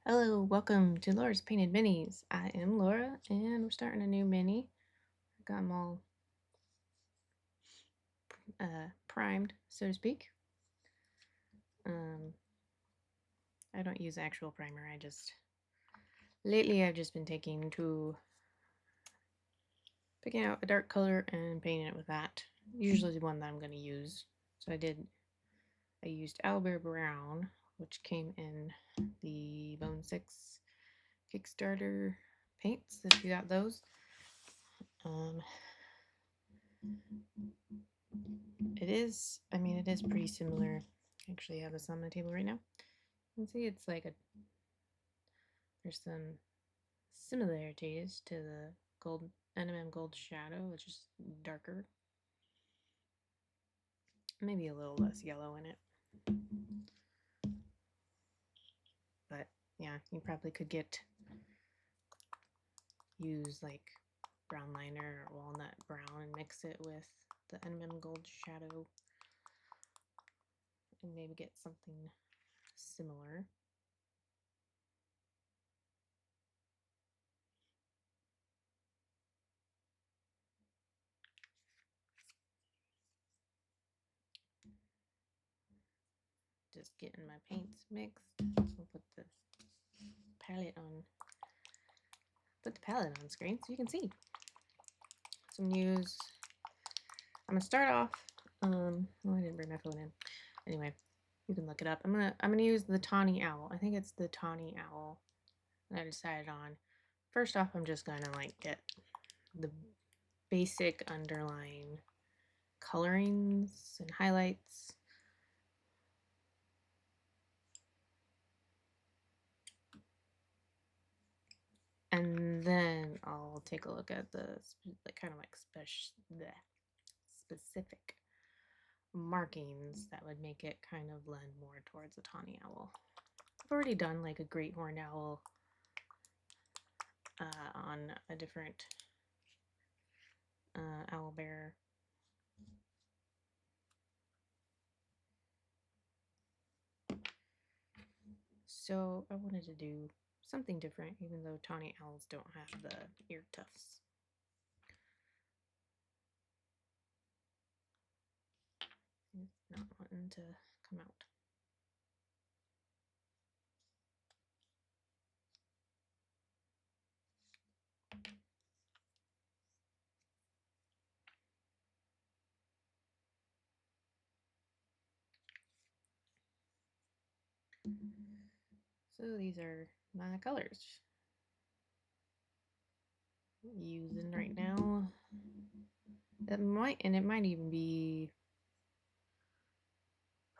Hello, welcome to Laura's Painted Minis. I am Laura, and we're starting a new mini. I got them all primed, so to speak. I don't use actual primer. Lately I've just been picking out a dark color and painting it with that. Usually the one that I'm going to use. So I used Owlbear Brown, which came in the Bone 6 Kickstarter paints, if you got those. It is pretty similar. Actually, I have this on my table right now. You can see there's some similarities to the gold NMM Gold Shadow, which is darker. Maybe a little less yellow in it. But yeah, you probably could use like brown liner or walnut brown and mix it with the NMM Gold Shadow and maybe get something similar. Just getting my paints mixed. So I'll put the palette on screen so you can see. So I'm gonna start off. Oh, I didn't bring my phone in. Anyway, you can look it up. I'm gonna use the tawny owl. I think it's the tawny owl that I decided on. First off, I'm just gonna get the basic underlying colorings and highlights. And then I'll take a look at the specific markings that would make it kind of blend more towards a tawny owl. I've already done like a great horned owl on a different owlbear. So I wanted to do something different, even though tawny owls don't have the ear tufts. It's not wanting to come out. So these are my colors. Using right now. It might even be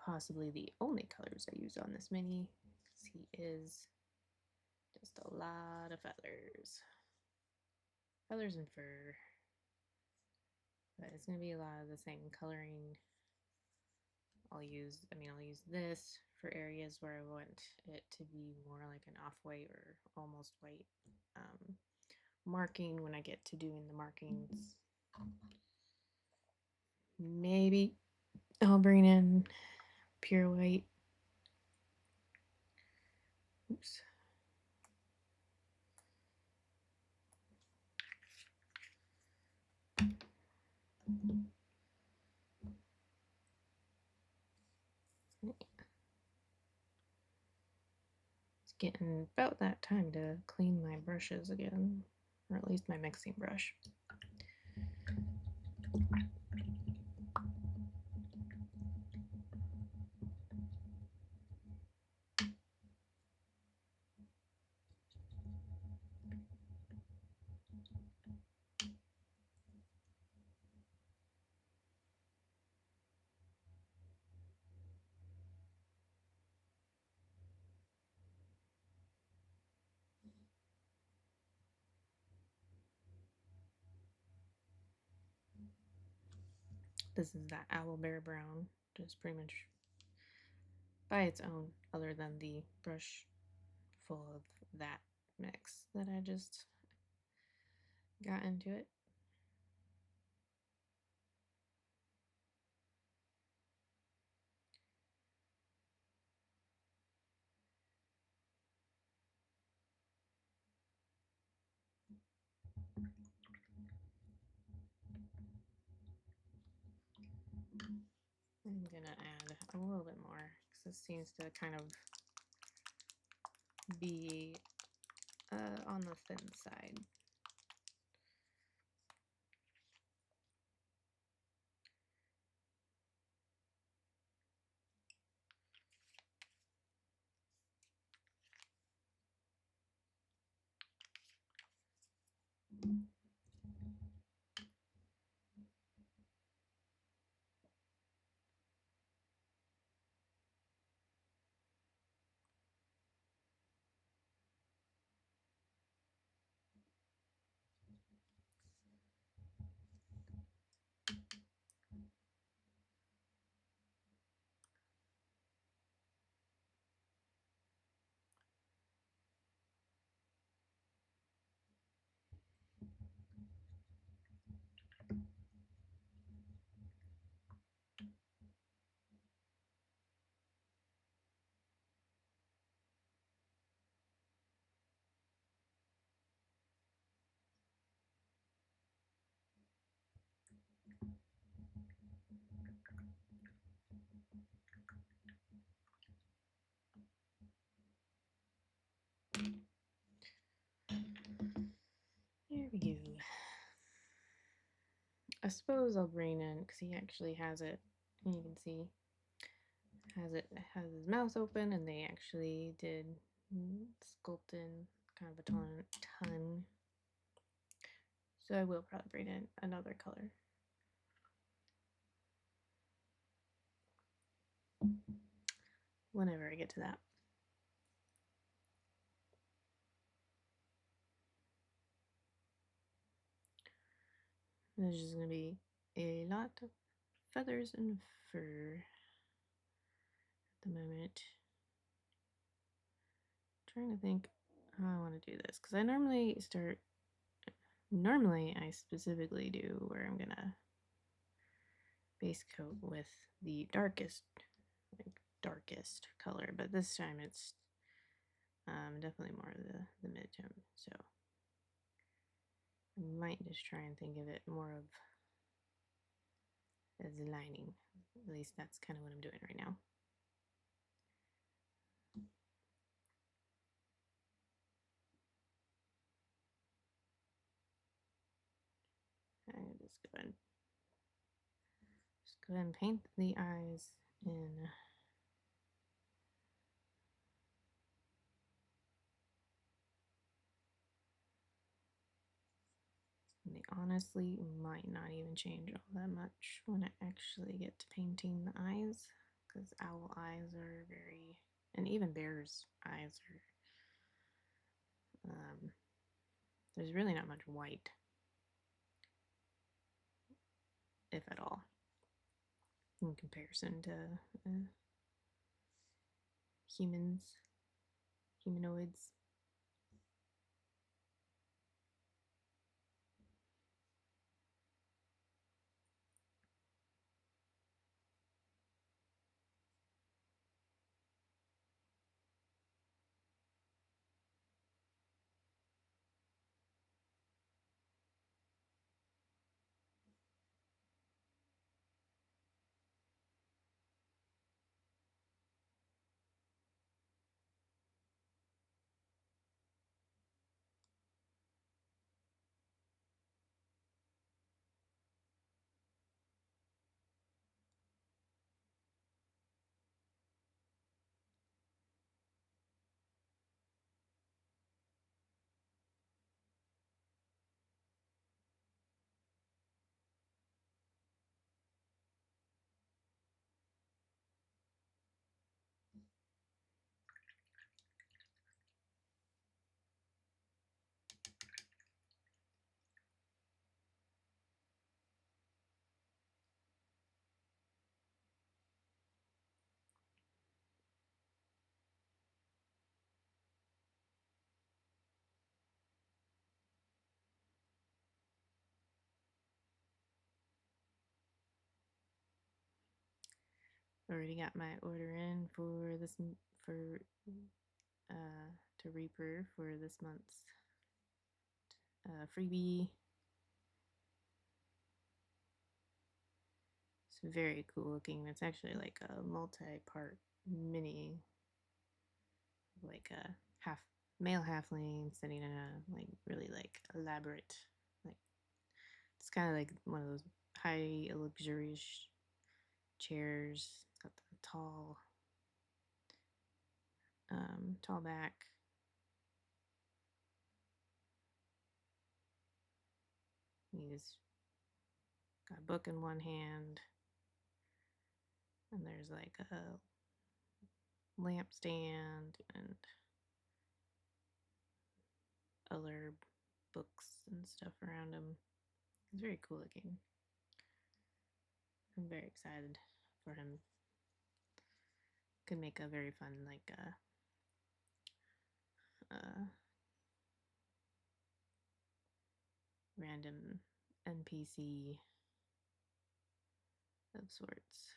possibly the only colors I use on this mini, because he is just a lot of feathers. Feathers and fur. But it's gonna be a lot of the same coloring. I'll use this for areas where I want it to be more like an off-white or almost white marking when I get to doing the markings. Maybe I'll bring in pure white. Oops. It's getting about that time to clean my brushes again, or at least my mixing brush. This is that Owlbear Brown, just pretty much by its own, other than the brush full of that mix that I just got into it. I'm gonna add a little bit more because this seems to kind of be on the thin side. There we go. I suppose I'll bring in, because he actually has it, you can see, has his mouth open, and they actually did sculpt in kind of a tongue. So I will probably bring in another color. Whenever I get to that. There's just going to be a lot of feathers and fur at the moment. I'm trying to think how I want to do this, because I normally I specifically do where I'm going to base coat with the darkest color, but this time it's definitely more of the mid-tone, so I might just try and think of it more of as lining. At least that's kind of what I'm doing right now. I'm just go ahead and paint the eyes in. They honestly might not even change all that much when I actually get to painting the eyes, because owl eyes are very, and even bear's eyes are, there's really not much white, if at all, in comparison to humanoids. Already got my order in for this to Reaper for this month's freebie. It's very cool looking. It's actually like a multi-part mini, like a male halfling sitting in a like really like elaborate, like it's kind of like one of those high luxurious chairs. It's got the tall back. He's got a book in one hand, and there's like a lampstand and other books and stuff around him. It's very cool looking. I'm very excited for him. Could make a very fun like random NPC of sorts.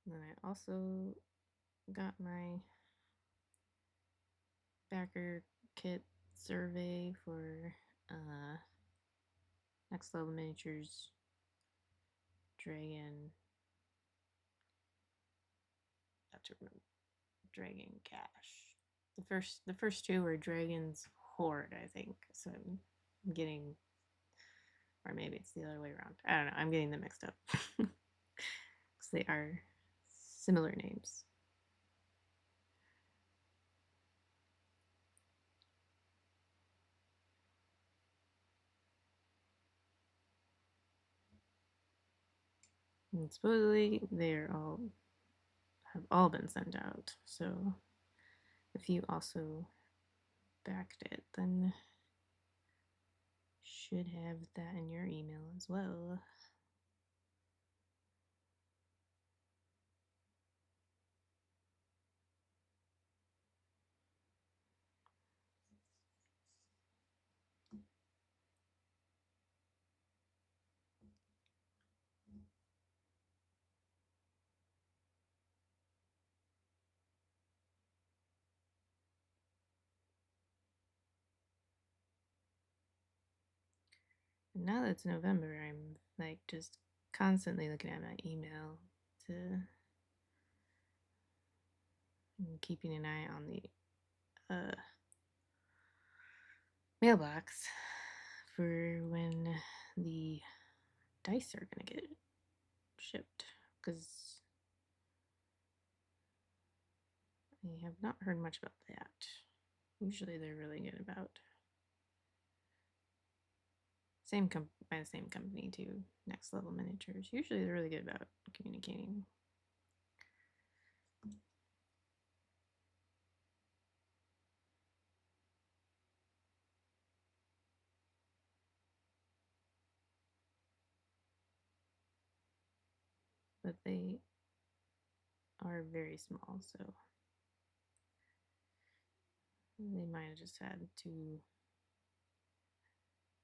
And then I also got my backer kit survey for Next Level Miniatures Dragon. I have to remember Dragon Cash. The first two were Dragon's Horde, I think. So I'm getting, or maybe it's the other way around. I don't know. I'm getting them mixed up because they are similar names. And supposedly they're all have all been sent out. So if you also backed it, then should have that in your email as well. And now that it's November, I'm like just constantly looking at my email to and keeping an eye on the mailbox for when the dice are gonna get shipped, because I have not heard much about that. Usually they're really good about by the same company too, Next Level Miniatures. Usually they're really good about communicating. But they are very small, so they might have just had to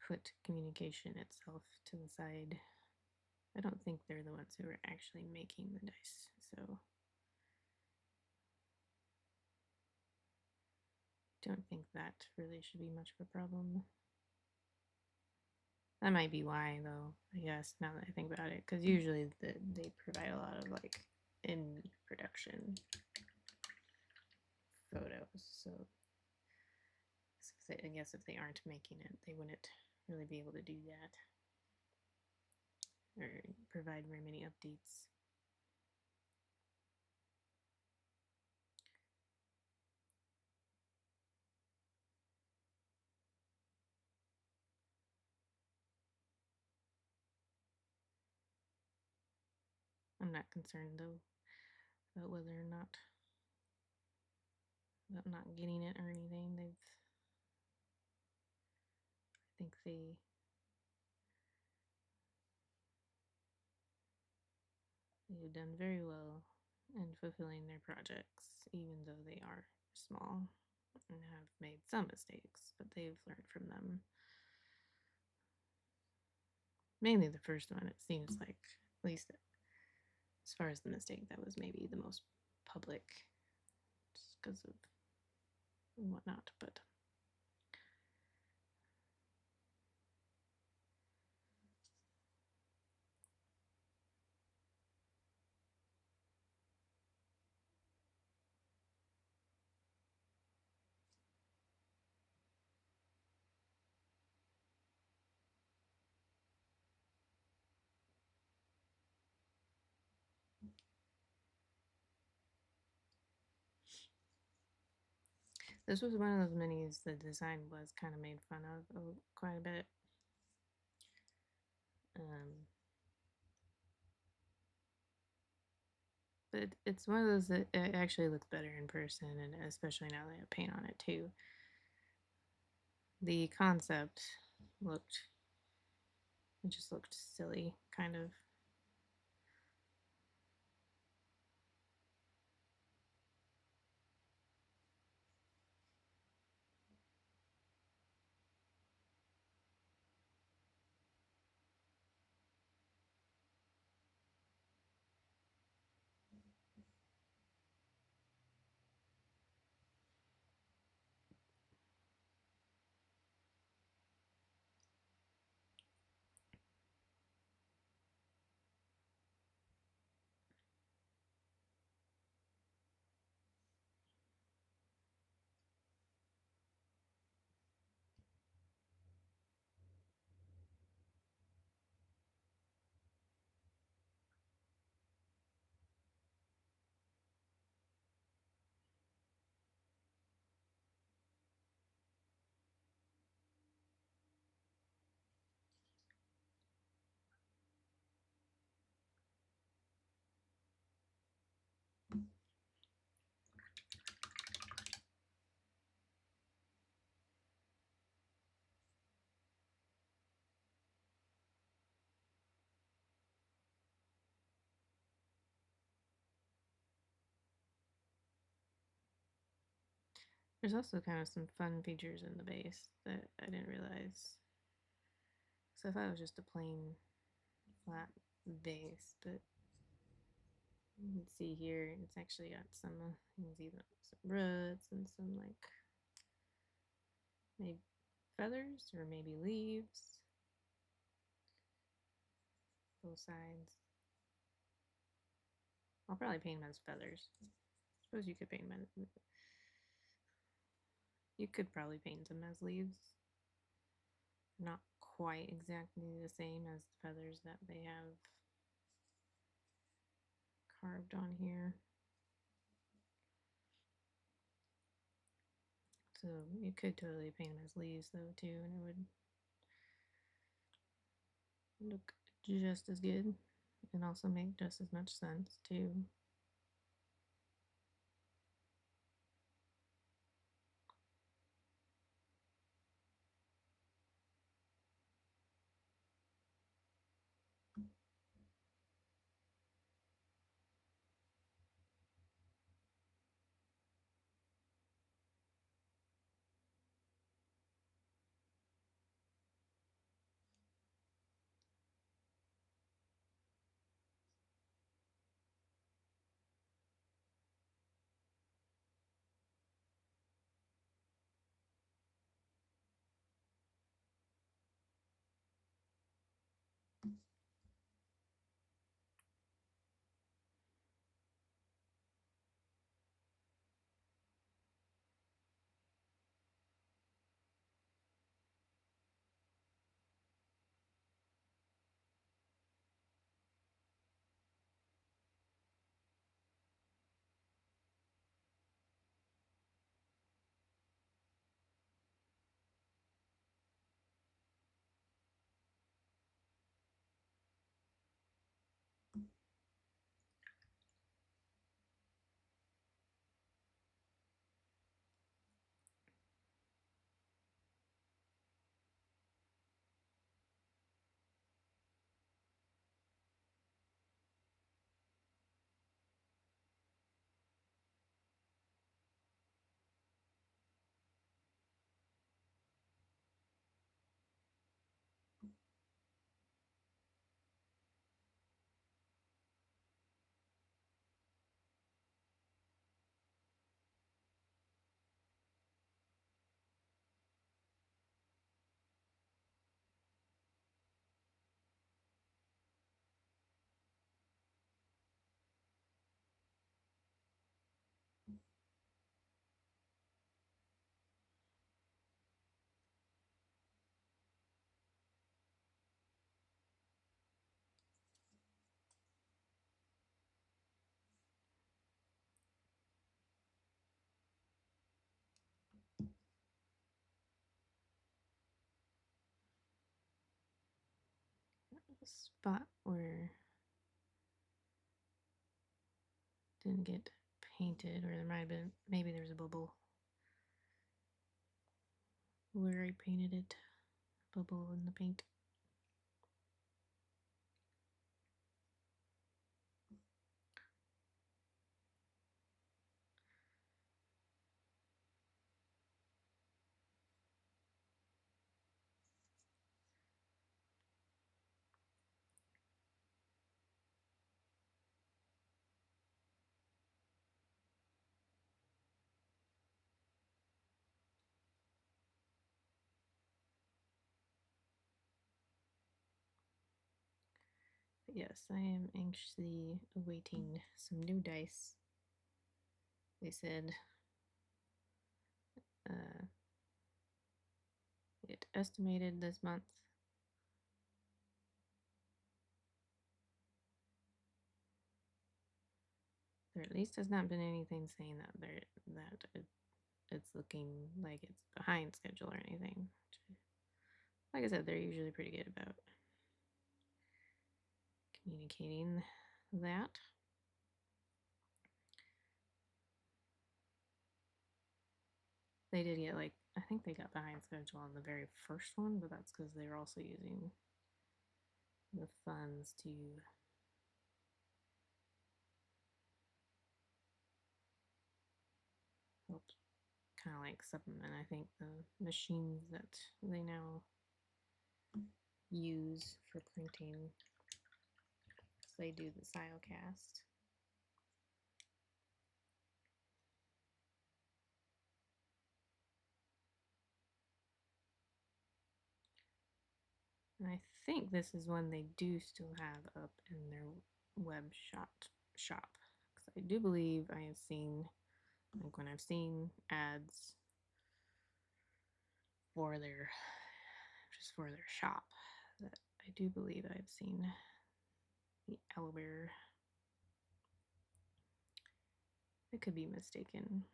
put communication itself to the side. I don't think they're the ones who are actually making the dice, so don't think that really should be much of a problem. That might be why, though, I guess, now that I think about it, because usually they provide a lot of like in production photos, so I guess if they aren't making it, they wouldn't really be able to do that or provide very many updates. I'm not concerned though about whether or not about not getting it or anything. think they've done very well in fulfilling their projects, even though they are small and have made some mistakes, but they've learned from them. Mainly the first one, it seems like, at least as far as the mistake, that was maybe the most public, just because of whatnot, but this was one of those minis the design was kind of made fun of quite a bit. But it's one of those that it actually looks better in person, and especially now that I have paint on it too. The concept looked, it just looked silly, kind of. There's also kind of some fun features in the base that I didn't realize. So I thought it was just a plain flat base, but you can see here it's actually got some, you can see some roots and some like maybe feathers or maybe leaves, both sides. I'll probably paint them as feathers. I suppose you could paint them as, you could probably paint them as leaves. Not quite exactly the same as the feathers that they have carved on here. So you could totally paint them as leaves though too, and it would look just as good and also make just as much sense too. spot where it didn't get painted, or there might have been, maybe there was a bubble where I painted it, bubble in the paint. But yes, I am anxiously awaiting some new dice. They said it estimated this month. There at least has not been anything saying that it's looking like it's behind schedule or anything. Like I said, they're usually pretty good about communicating that. They did get, like, I think they got behind schedule on the very first one, but that's because they were also using the funds to help kind of like supplement, I think, the machines that they now use for printing. So they do the simulcast. And I think this is one they do still have up in their web shop. Because I do believe I have seen, like when I've seen ads for their, just for their shop, that I do believe I've seen the Owlbear. I could be mistaken.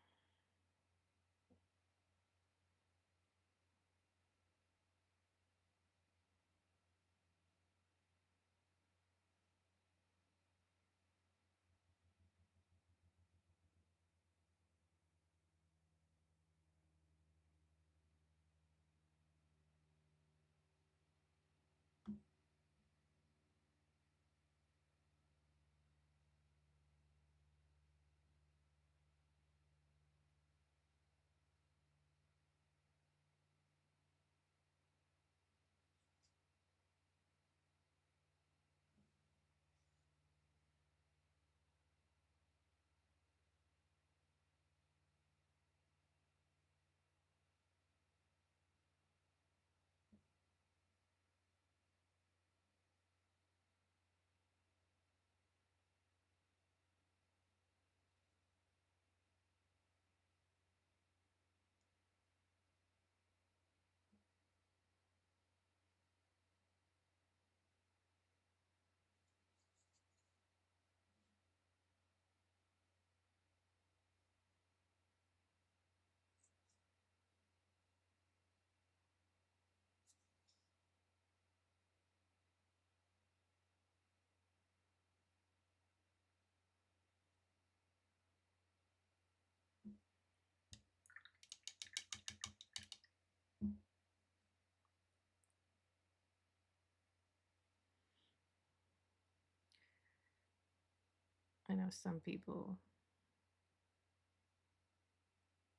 I know some people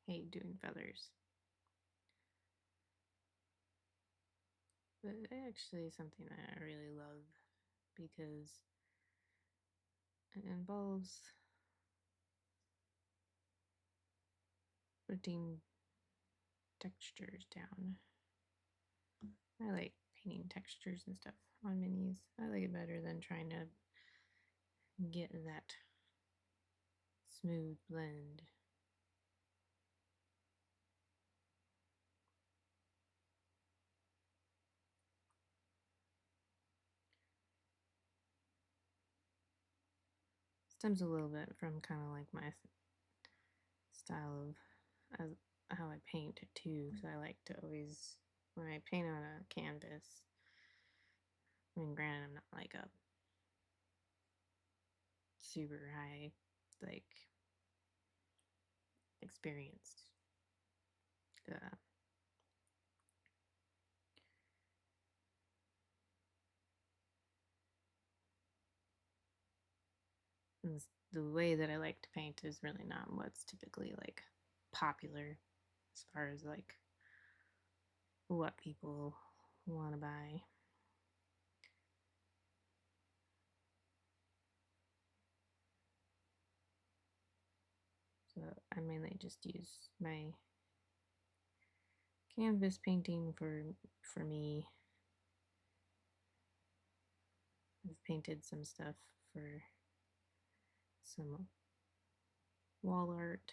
hate doing feathers, but it actually is something that I really love because it involves putting textures down. I like painting textures and stuff on minis. I like it better than trying to get that smooth blend. Stems a little bit from kind of like my style of how I paint too. So I like to always, when I paint on a canvas, I mean, granted, I'm not like a super high, like, experienced uh, the way that I like to paint is really not what's typically like popular as far as like what people want to buy. So I mainly just use my canvas painting for me. I've painted some stuff for some wall art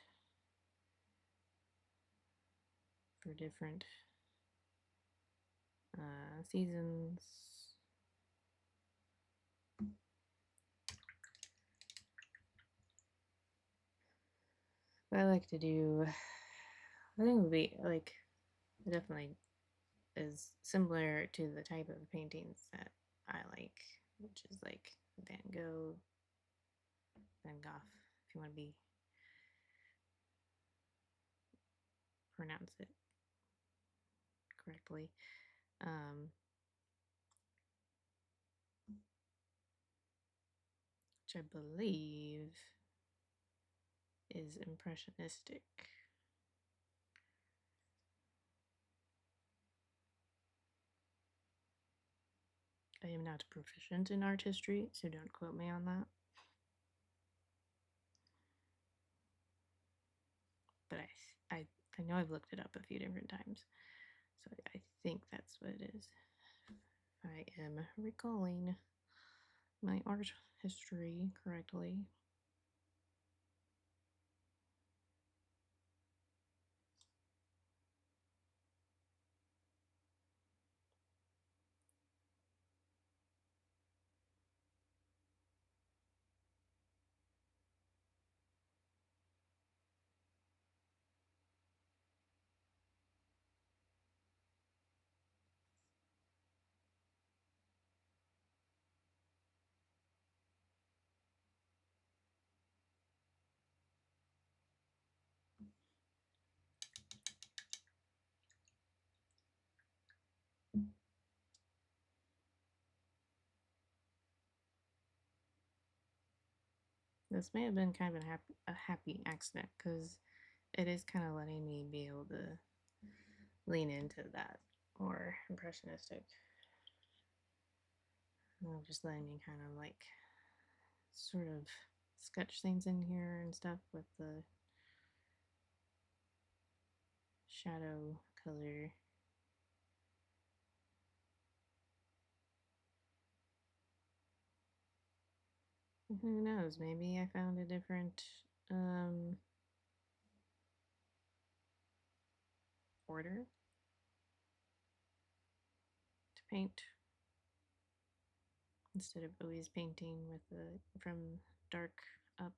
for different seasons. What I like to do, I think it would be like, it definitely is similar to the type of paintings that I like, which is like Van Gogh, if you want to be pronounce it correctly. Which I believe is impressionistic. I am not proficient in art history, so don't quote me on that. But I know I've looked it up a few different times, so I think that's what it is. I am recalling my art history correctly. This may have been kind of a happy accident because it is kind of letting me be able to lean into that more impressionistic. Just letting me kind of like sort of sketch things in here and stuff with the shadow color. Who knows? Maybe I found a different order to paint instead of always painting with the from dark up.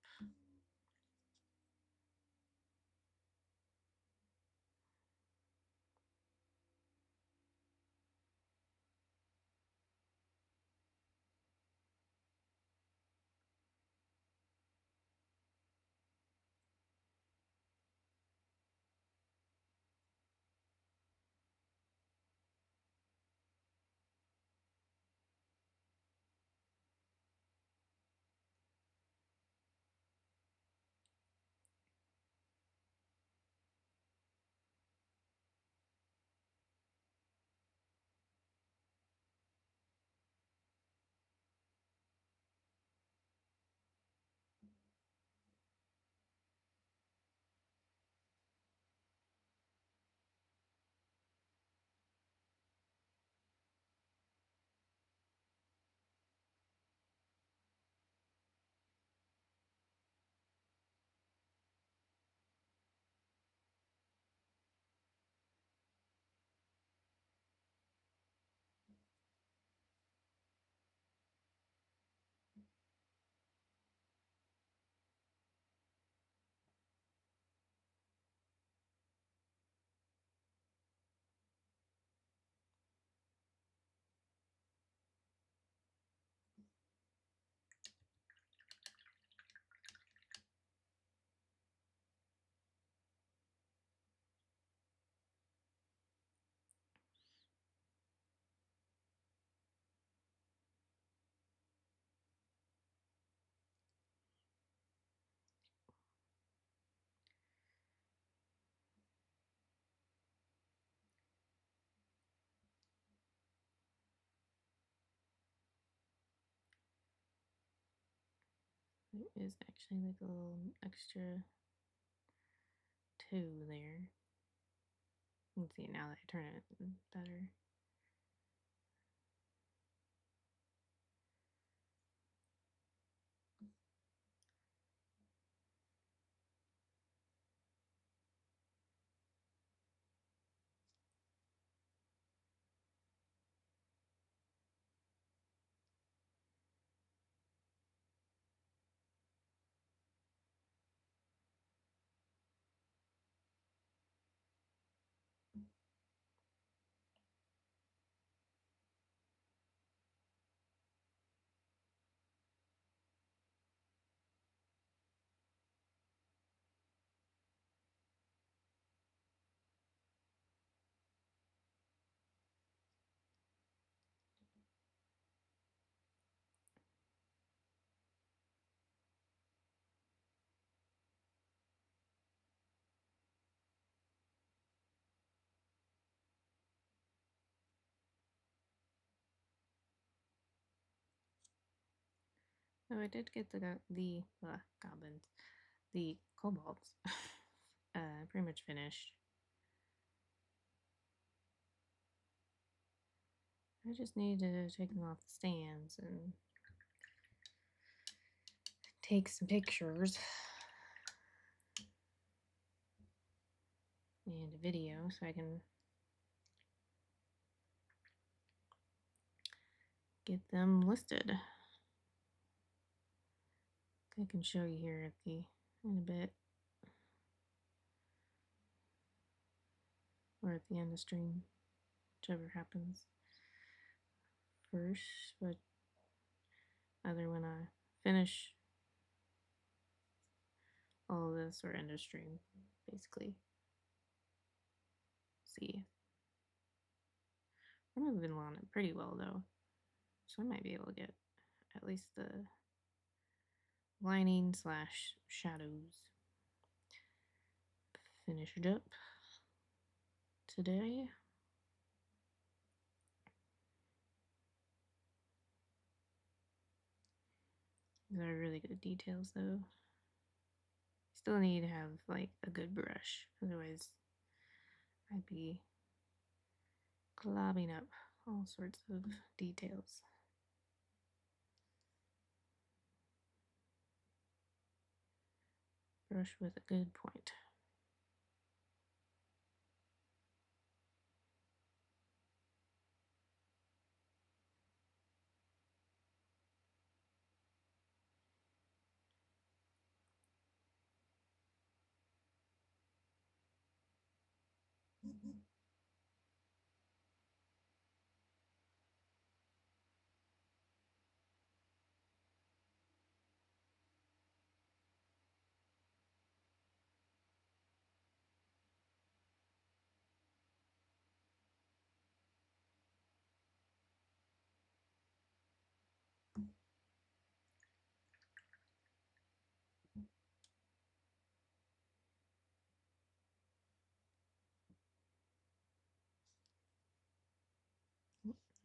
There is actually like a little extra toe there. You can see it now that I turn it better. Oh, I did get the goblins, the kobolds, pretty much finished. I just need to take them off the stands and take some pictures and a video so I can get them listed. I can show you here in a bit, or at the end of the stream, whichever happens first, but either when I finish all of this or end of stream, basically. See, I'm moving along it pretty well though, so I might be able to get at least the lining slash shadows finished up today. These are really good details though. Still need to have like a good brush, otherwise I'd be globbing up all sorts of details. Brush with a good point.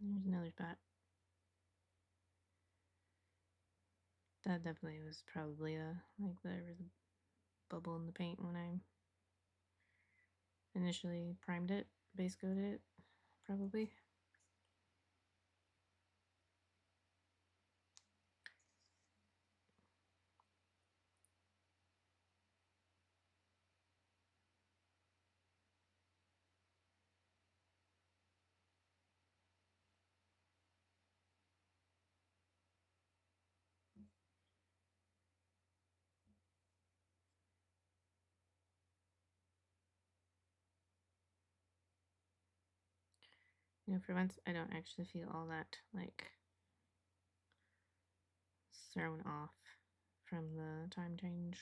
There's another spot. That definitely was probably like the bubble in the paint when I initially primed it, base coated it, probably. You know, for once, I don't actually feel all that like thrown off from the time change.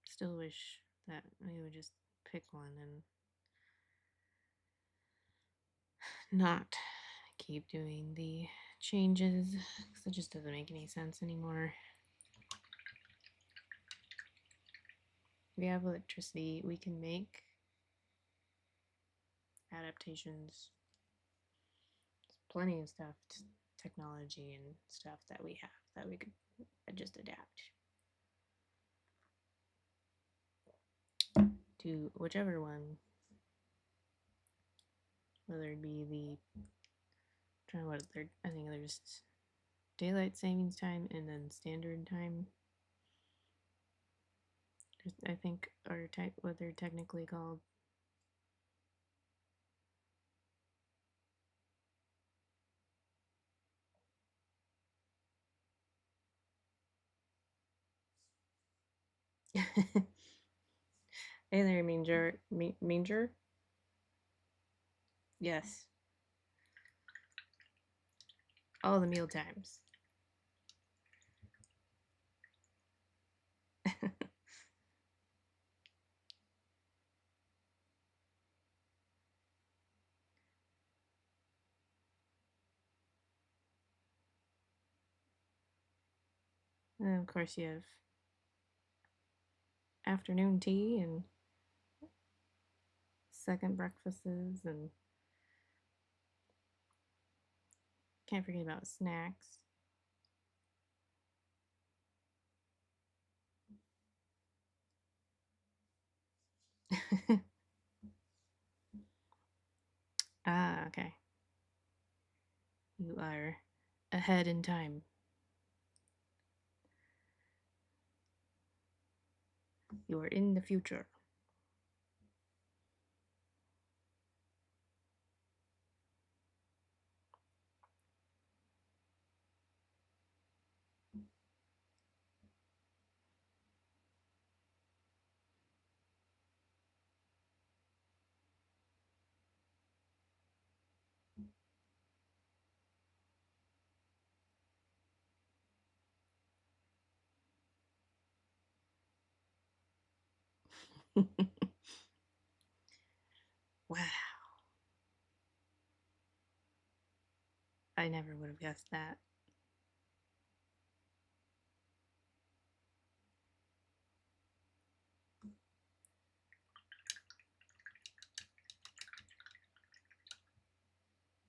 Still wish that we would just pick one and not keep doing the changes because it just doesn't make any sense anymore. We have electricity, we can make adaptations plenty of stuff, technology and stuff that we have that we could just adapt to whichever one, whether it be I think there's daylight savings time and then standard time. I think are what they're technically called. Hey there, Manger. Yes, all the meal times. And of course, you have afternoon tea and second breakfasts, and can't forget about snacks. Ah, okay. You are ahead in time. You are in the future. Wow. I never would have guessed that.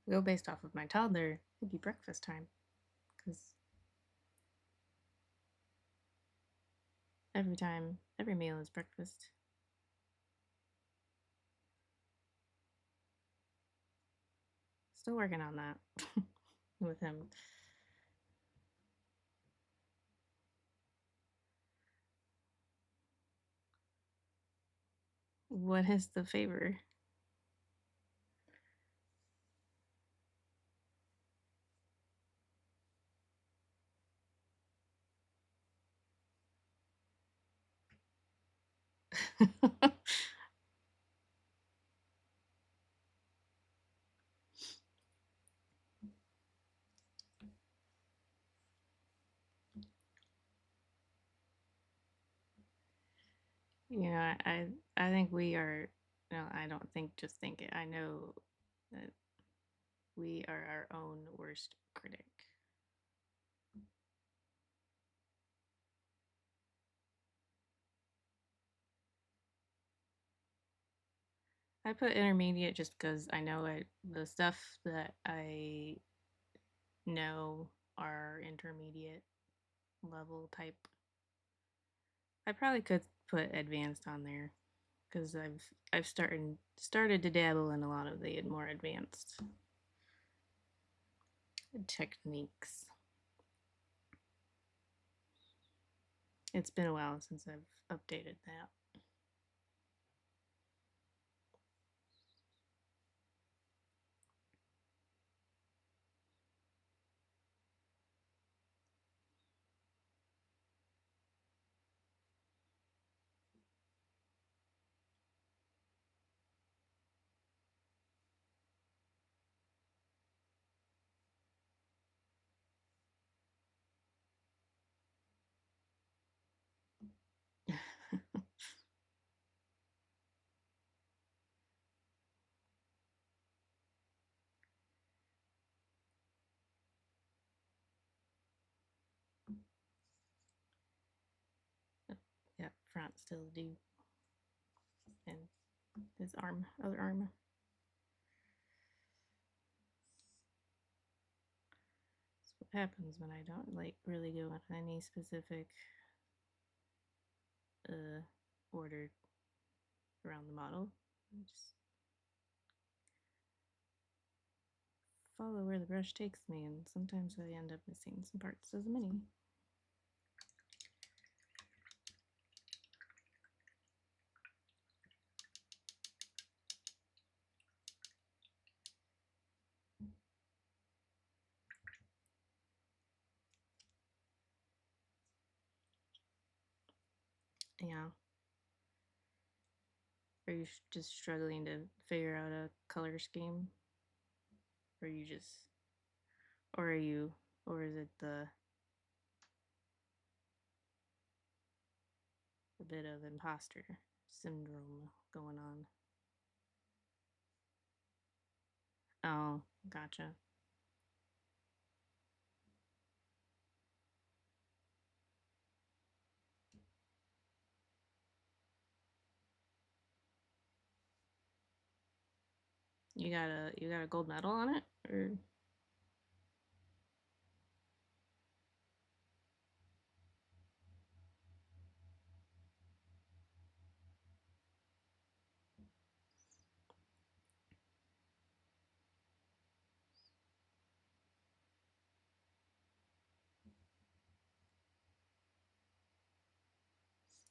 Go based off of my toddler, it'd be breakfast time. Because every meal is breakfast. Still working on that with him. What is the favor? I think we are. No, I don't think. Just think it. I know that we are our own worst critic. I put intermediate just because I know the stuff that I know are intermediate level type. I probably could put advanced on there because I've started to dabble in a lot of the more advanced techniques. It's been a while since I've updated that. Yeah, front still do. And his other arm. happens when I don't like really go on any specific order around the model. I just follow where the brush takes me, and sometimes I end up missing some parts as a mini. Yeah. Are you just struggling to figure out a color scheme? Or you just, or are you, or is it the a bit of imposter syndrome going on? Oh, gotcha. You got a gold medal on it, or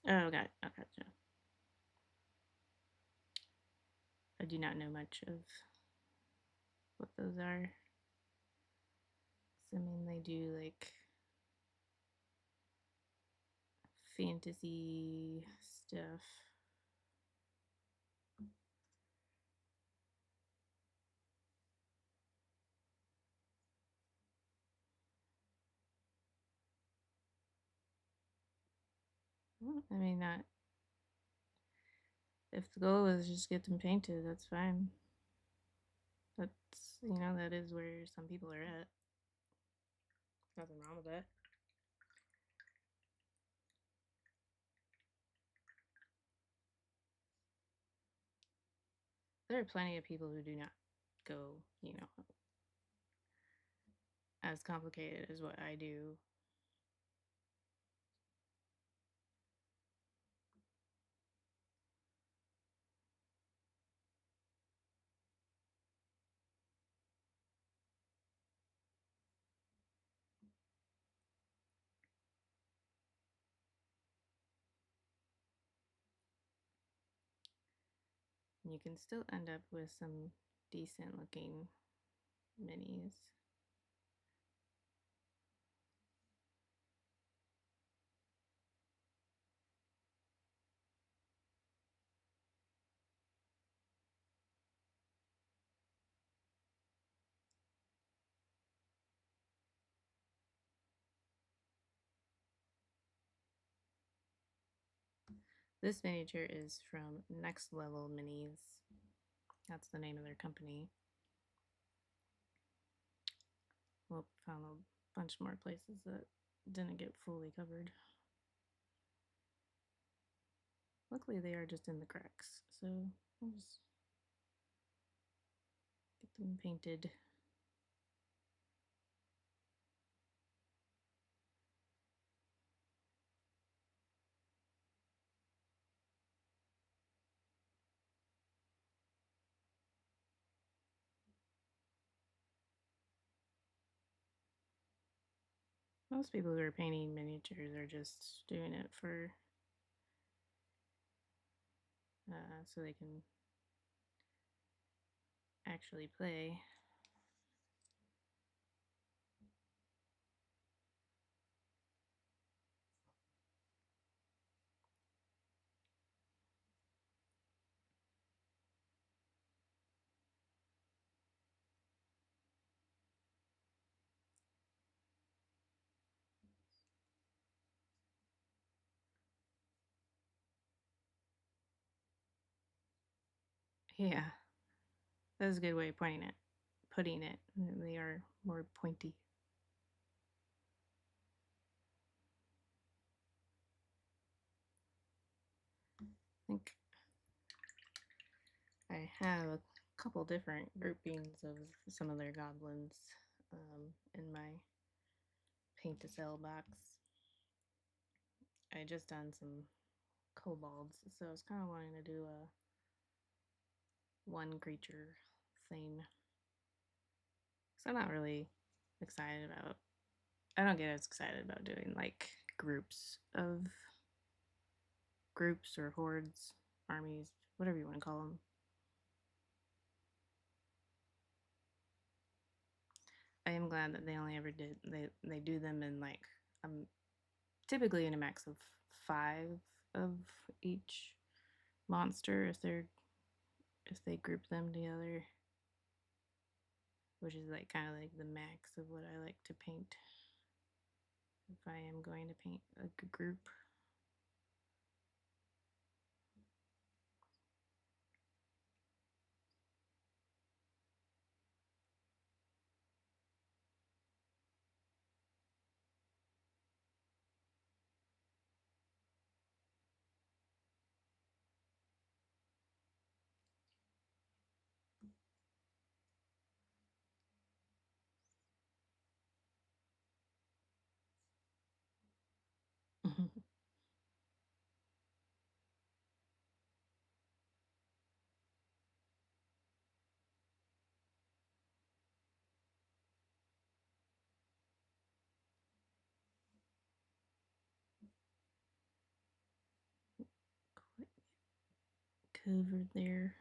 oh, okay, gotcha. I do not know much of what those are. I mean, they do like fantasy stuff. I mean, that if the goal is just get them painted, that's fine. That's, that is where some people are at. Nothing wrong with that. There are plenty of people who do not go, as complicated as what I do. You can still end up with some decent looking minis. This miniature is from Next Level Minis. That's the name of their company. Well, found a bunch more places that didn't get fully covered. Luckily, they are just in the cracks, so I'll just get them painted. Most people who are painting miniatures are just doing it for so they can actually play. Yeah, that's a good way of putting it. They are more pointy. I think I have a couple different groupings of some of their goblins in my paint to sell box. I just done some kobolds, so I was kind of wanting to do a one creature theme. So I'm not really excited about, I don't get as excited about doing like groups or hordes, armies, whatever you want to call them. I am glad that they only ever did, they do them in like, typically in a max of 5 of each monster if they group them together, which is like kind of like the max of what I like to paint if I am going to paint a group. Covered there.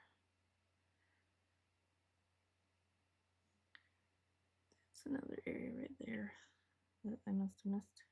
That's another area right there that I must have missed.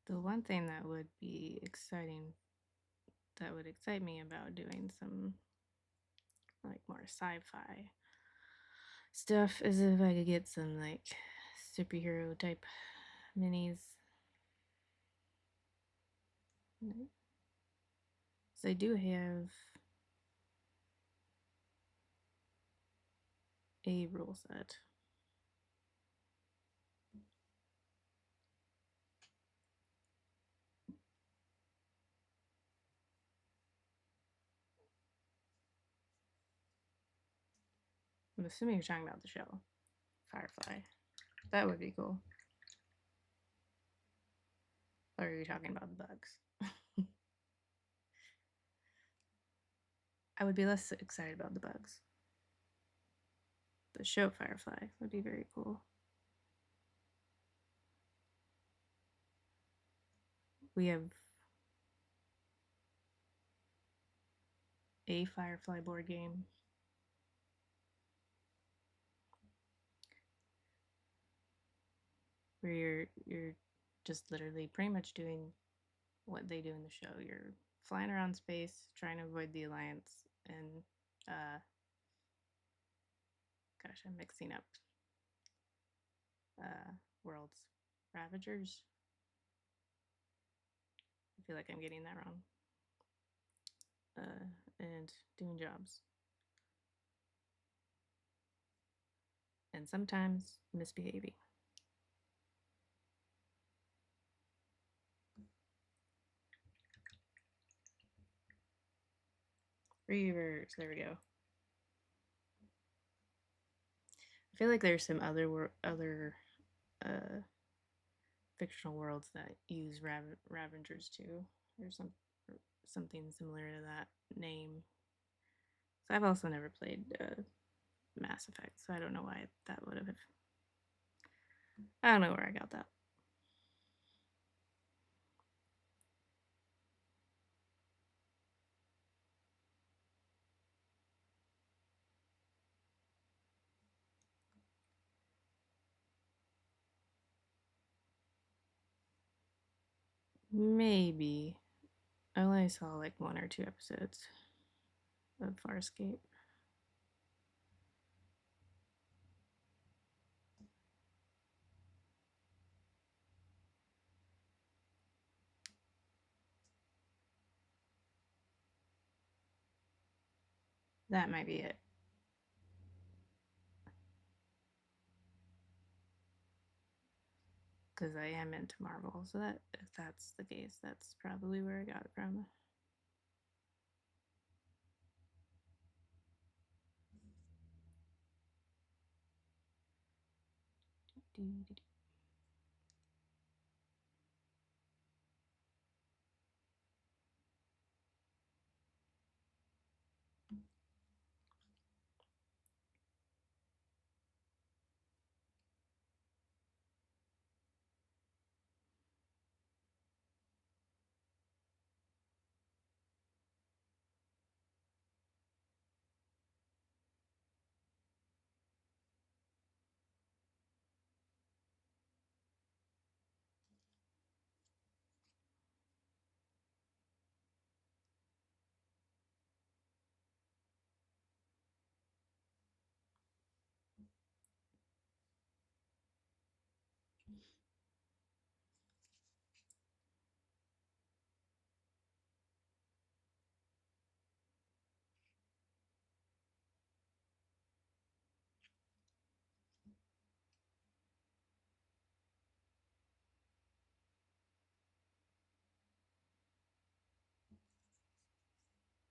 The one thing that would be exciting, that would excite me about doing some like more sci-fi stuff is if I could get some like superhero type minis. So I do have a rule set. I'm assuming you're talking about the show, Firefly. That would be cool. Or are you talking about the bugs? I would be less excited about the bugs. The show Firefly would be very cool. We have a Firefly board game. Where you're just literally pretty much doing what they do in the show. You're flying around space, trying to avoid the Alliance, and gosh, I'm mixing up worlds. Ravagers? I feel like I'm getting that wrong. And doing jobs. And sometimes misbehaving. Reavers, there we go. I feel like there's some other fictional worlds that use Ravagers too, or something similar to that name. So I've also never played Mass Effect, so I don't know why that would have. I don't know where I got that. Maybe. I only saw like 1 or 2 episodes of Farscape. That might be it. Because I am into Marvel, so that if that's the case, that's probably where I got it from.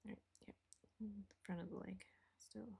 Right, yep. The front of the leg still.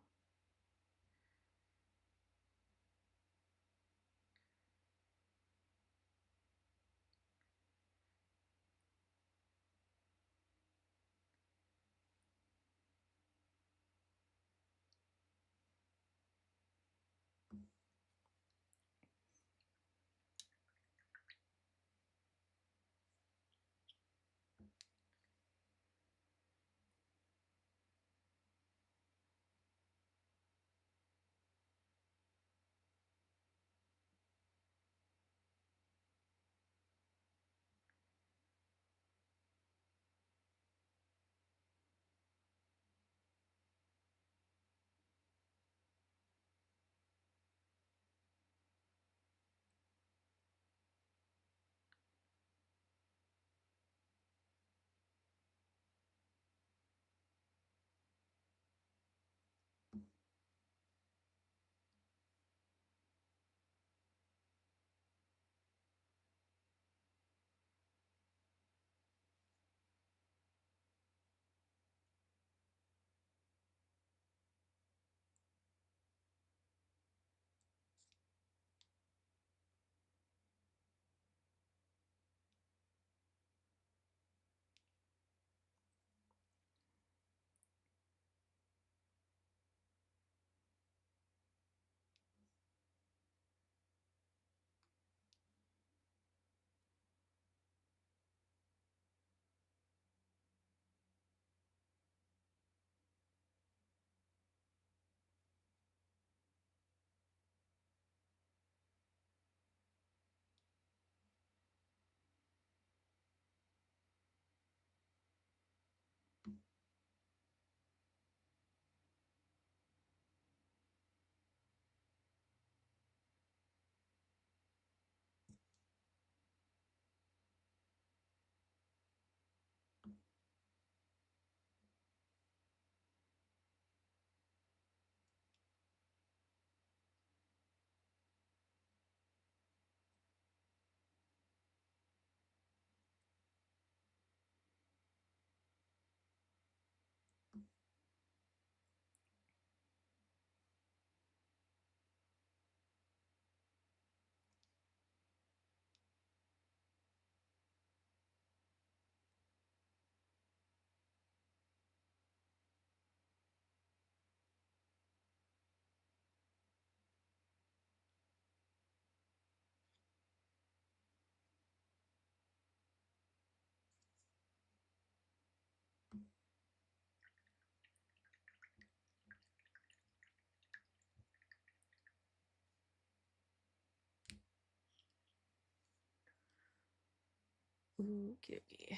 Okay.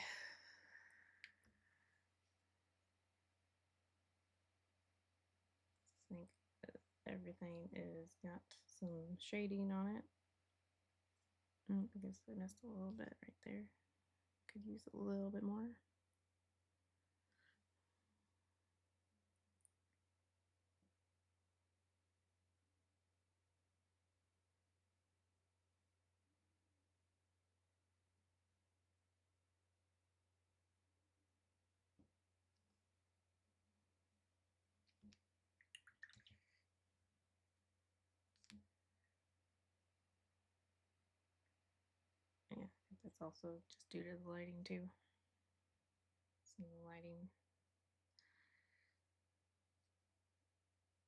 I think everything is got some shading on it. I guess I missed a little bit right there. Could use a little bit more. Yeah, I think that's also just due to the lighting too. Some of the lighting.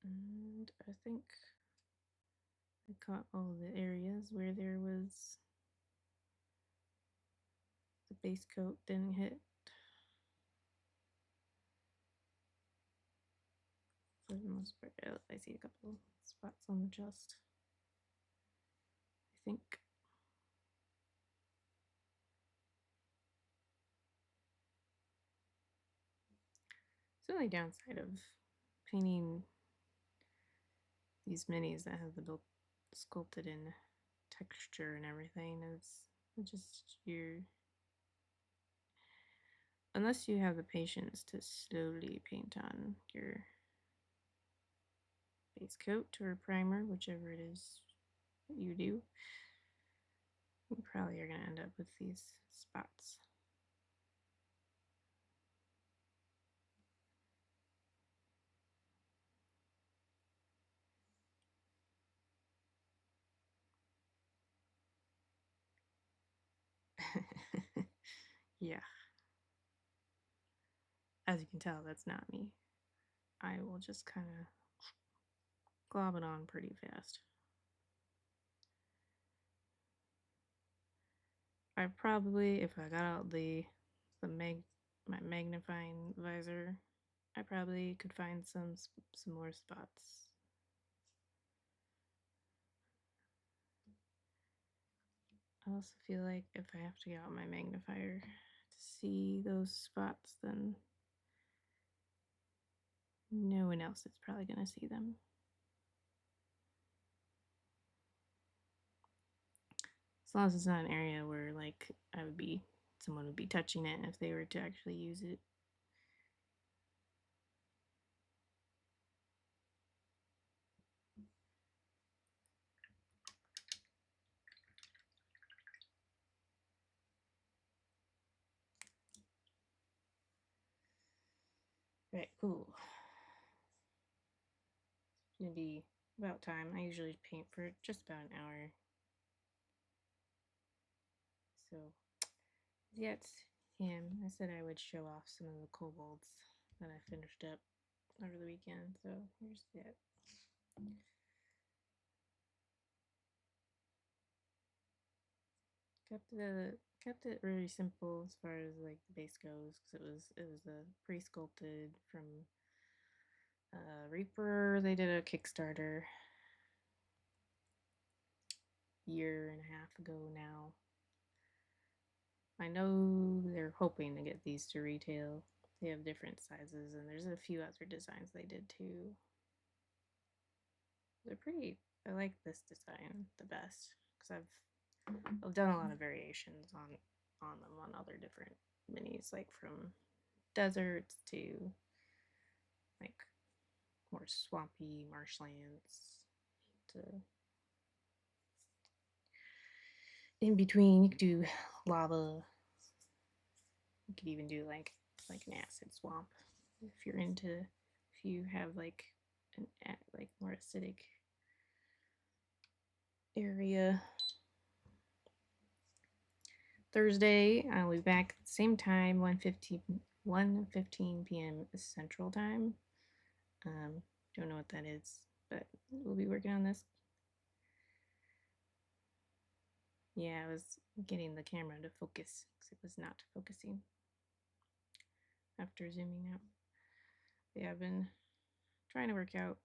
And I think I caught all the areas where there was the base coat didn't hit. For the most part, I see a couple spots on the chest. I think. It's the only downside of painting these minis that have the built sculpted in texture and everything is just unless you have the patience to slowly paint on your base coat or primer, whichever it is that you do, you probably are going to end up with these spots. Yeah. As you can tell, that's not me. I will just kind of glob it on pretty fast. I probably, if I got out my magnifying visor, I probably could find some more spots. I also feel like if I have to get out my magnifier to see those spots, then no one else is probably going to see them. As long as it's not an area where like someone would be touching it if they were to actually use it. Right, cool. It's gonna be about time. I usually paint for just about an hour. So that's him. I said I would show off some of the kobolds that I finished up over the weekend. So here's that. Kept it really simple as far as like the base goes, because it was a pre-sculpted from Reaper. They did a Kickstarter year and a half ago now. I know they're hoping to get these to retail. They have different sizes, and there's a few other designs they did too. They're pretty. I like this design the best because I've done a lot of variations on them on other different minis, like from deserts to like more swampy marshlands to in between. You could do lava. You could even do like an acid swamp if you're into if you have like an like more acidic area. Thursday, I'll be back at the same time, 1:15 p.m. Central Time. Don't know what that is, but we'll be working on this. Yeah, I was getting the camera to focus because it was not focusing after zooming out. Yeah, I've been trying to work out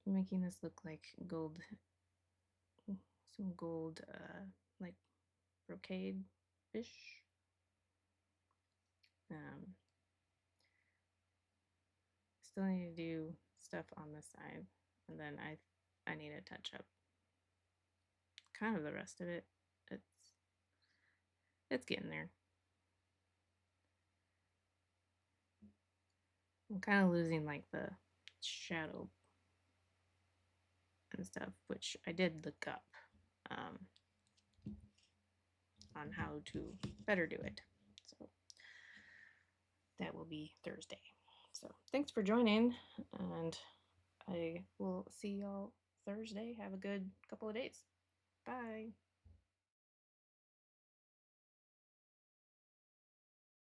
making this look like some gold like brocade ish. Still need to do stuff on this side, and then I need to touch up kind of the rest of it. It's getting there. I'm kind of losing like the shadow and stuff, which I did look up on how to better do it. So that will be Thursday. So thanks for joining, and I will see y'all Thursday. Have a good couple of days. Bye.